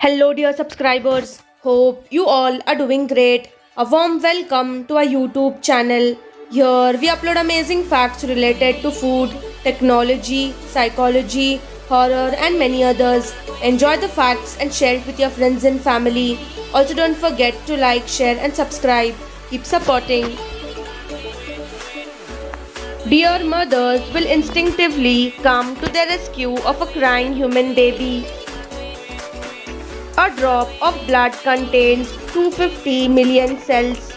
Hello, dear subscribers. Hope you all are doing great. A warm welcome to our YouTube channel. Here we upload amazing facts related to food, technology, psychology, horror, and many others. Enjoy the facts and share it with your friends and family. Also, don't forget to like, share, and subscribe. Keep supporting. Dear mothers will instinctively come to the rescue of a crying human baby. A drop of blood contains 250 million cells.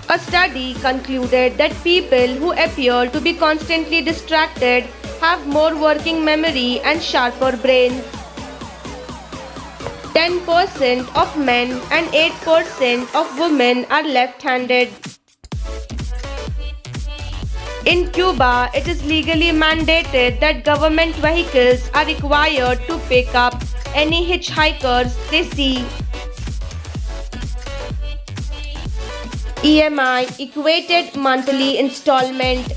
A study concluded that people who appear to be constantly distracted have more working memory and sharper brains. 10% of men and 8% of women are left-handed. In Cuba, it is legally mandated that government vehicles are required to pick up any hitchhikers they see. EMI equated monthly installment.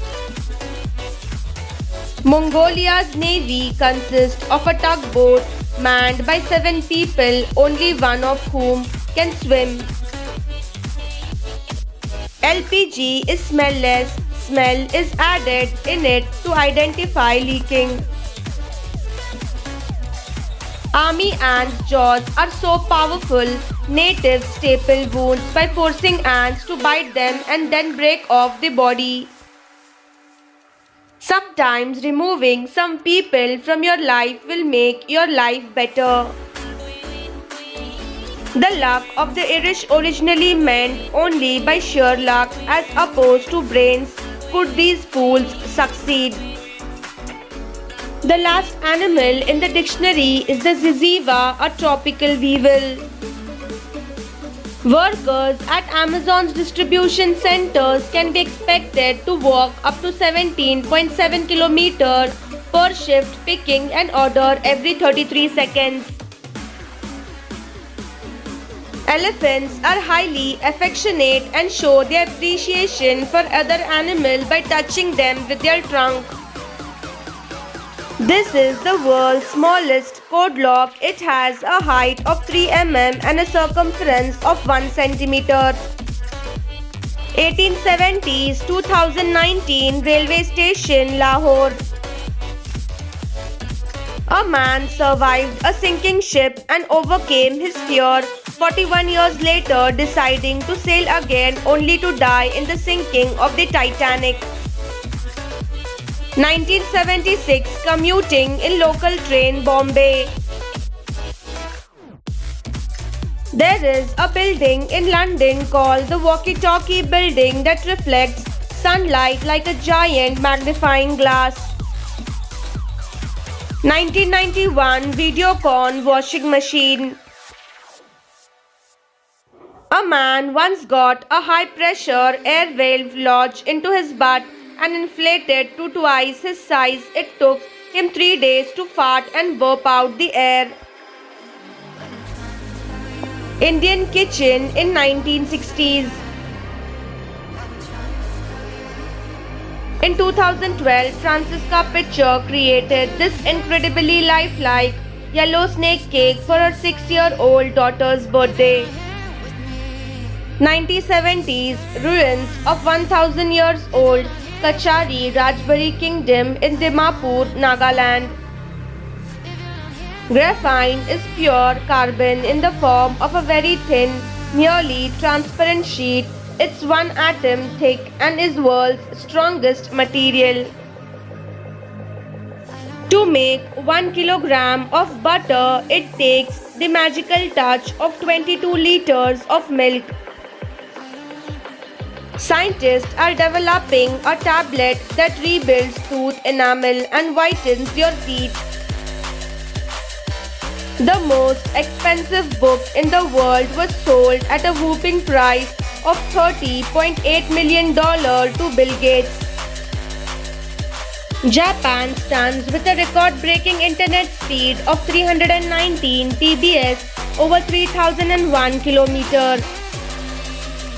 Mongolia's navy consists of a tugboat manned by 7 people, only one of whom can swim. LPG is smellless. Smell is added in it to identify leaking. Army ants' jaws are so powerful, natives staple wounds by forcing ants to bite them and then break off the body. Sometimes removing some people from your life will make your life better. The luck of the Irish originally meant only by sheer luck as opposed to brains could these fools succeed. The last animal in the dictionary is the ziziva, a tropical weevil. Workers at Amazon's distribution centers can be expected to walk up to 17.7 kilometers per shift, picking an order every 33 seconds. Elephants are highly affectionate and show their appreciation for other animals by touching them with their trunk. This is the world's smallest code lock. It has a height of 3 mm and a circumference of 1 centimeter. 1870s 2019 railway station, Lahore. A man survived a sinking ship and overcame his fear, 41 years later deciding to sail again only to die in the sinking of the Titanic. 1976 commuting in local train, Bombay. There is a building in London called the Walkie-Talkie Building that reflects sunlight like a giant magnifying glass. 1991 Videocon washing machine. A man once got a high-pressure air valve lodged into his butt and inflated to twice his size. It took him 3 days to fart and burp out the air. Indian kitchen in 1960s. In 2012, Francisca Pitcher created this incredibly lifelike yellow snake cake for her 6-year-old daughter's birthday. 1970s ruins of 1000 years old Kachari Rajbari Kingdom in Dimapur, Nagaland. Graphene is pure carbon in the form of a very thin, nearly transparent sheet. It's 1 atom thick and is world's strongest material. To make 1 kilogram of butter, it takes the magical touch of 22 liters of milk. Scientists are developing a tablet that rebuilds tooth enamel and whitens your teeth. The most expensive book in the world was sold at a whopping price of $30.8 million to Bill Gates. Japan stands with a record-breaking internet speed of 319 Tbs over 3001 km.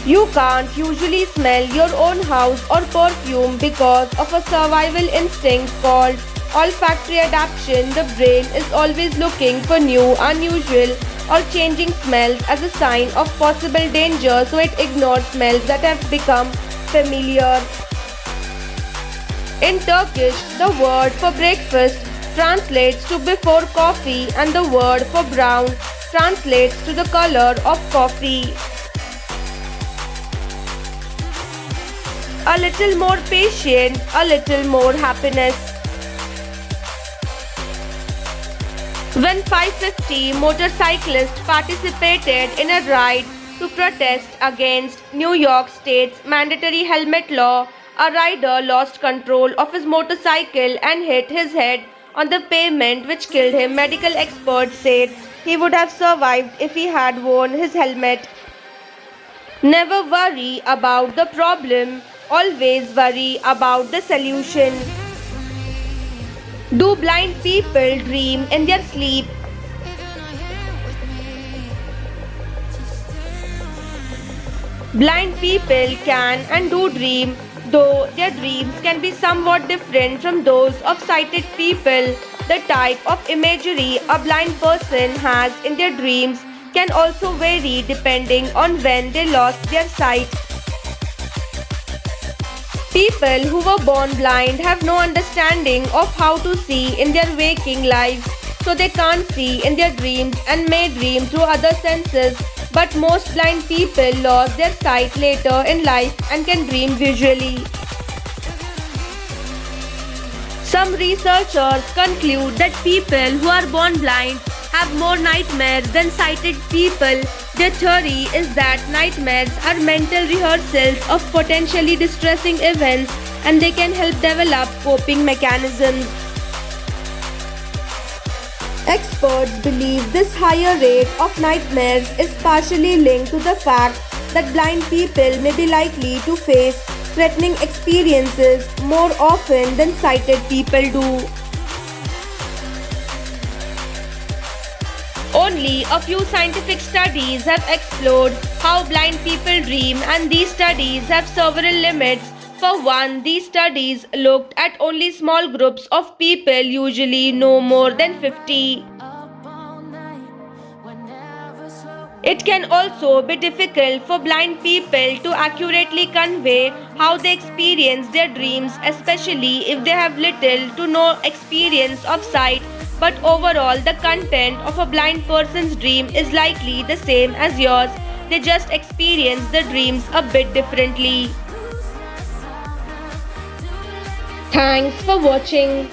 You can't usually smell your own house or perfume because of a survival instinct called olfactory adaptation, the brain is always looking for new, unusual, or changing smells as a sign of possible danger, so it ignores smells that have become familiar. In Turkish, the word for breakfast translates to before coffee, and the word for brown translates to the color of coffee. A little more patient, a little more happiness. When 550 motorcyclists participated in a ride to protest against New York State's mandatory helmet law, a rider lost control of his motorcycle and hit his head on the pavement, which killed him. Medical experts said he would have survived if he had worn his helmet. Never worry about the problem, always worry about the solution. Do blind people dream in their sleep? Blind people can and do dream, though their dreams can be somewhat different from those of sighted people. The type of imagery a blind person has in their dreams can also vary depending on when they lost their sight. People who were born blind have no understanding of how to see in their waking lives, so they can't see in their dreams and may dream through other senses. But most blind people lost their sight later in life and can dream visually. Some researchers conclude that people who are born blind have more nightmares than sighted people. Their theory is that nightmares are mental rehearsals of potentially distressing events, and they can help develop coping mechanisms. Experts believe this higher rate of nightmares is partially linked to the fact that blind people may be likely to face threatening experiences more often than sighted people do. Only a few scientific studies have explored how blind people dream, and these studies have several limits. For one, these studies looked at only small groups of people, usually no more than 50. It can also be difficult for blind people to accurately convey how they experience their dreams, especially if they have little to no experience of sight. But overall, the content of a blind person's dream is likely the same as yours. They just experience the dreams a bit differently. Thanks for watching.